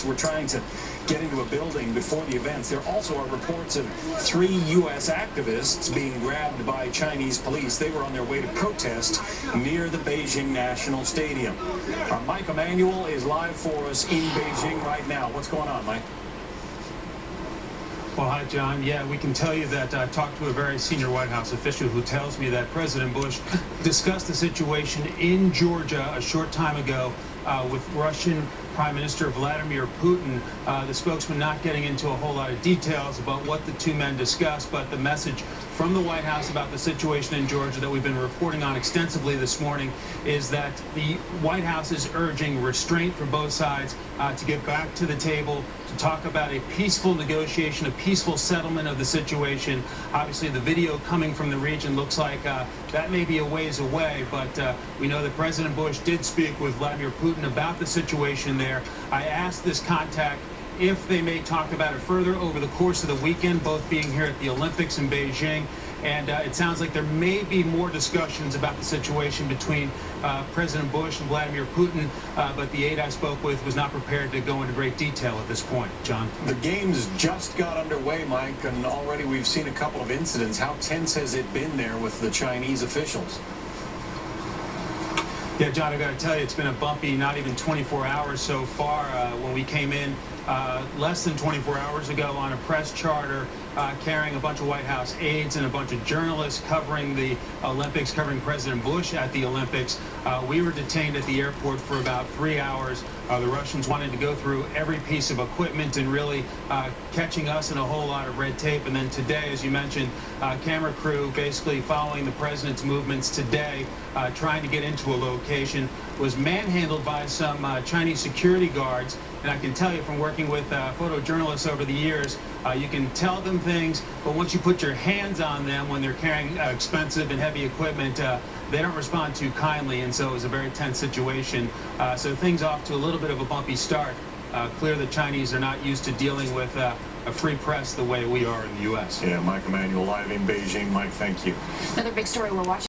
were trying to get into a building before the events. There also are reports of 3 U.S. activists being grabbed by Chinese police. They were on their way to protest near the Beijing National Stadium. Our Mike Emanuel is live for us in Beijing right now. What's going on, Mike? Well, hi, John. Yeah, we can tell you that I talked to a very senior White House official who tells me that President Bush discussed the situation in Georgia a short time ago with Russian Prime Minister Vladimir Putin. The spokesman not getting into a whole lot of details about what the two men discussed, but the message from the White House about the situation in Georgia that we've been reporting on extensively this morning is that the White House is urging restraint for both sides to get back to the table to talk about a peaceful negotiation, a peaceful settlement of the situation. Obviously, the video coming from the region looks like that may be a ways away, but we know that President Bush did speak with Vladimir Putin about the situation there. I asked this contact if they may talk about it further over the course of the weekend, both being here at the Olympics in Beijing. And it sounds like there may be more discussions about the situation between President Bush and Vladimir Putin, but the aide I spoke with was not prepared to go into great detail at this point. John? The games just got underway, Mike, and already we've seen a couple of incidents. How tense has it been there with the Chinese officials? Yeah, John, I got to tell you, it's been a bumpy, not even 24 hours so far. When we came in less than 24 hours ago on a press charter carrying a bunch of White House aides and a bunch of journalists covering the Olympics, covering President Bush at the Olympics, we were detained at the airport for about 3 hours. The Russians wanted to go through every piece of equipment and really catching us in a whole lot of red tape. And then today, as you mentioned, camera crew basically following the president's movements today, trying to get into a location, was manhandled by some Chinese security guards. And I can tell you from working with photojournalists over the years, you can tell them things, but once you put your hands on them when they're carrying expensive and heavy equipment, they don't respond too kindly, and so it was a very tense situation. So things off to a little bit of a bumpy start. Clear the Chinese are not used to dealing with a free press the way we are in the U.S. Yeah, Mike Emanuel live in Beijing. Mike, thank you. Another big story we're watching.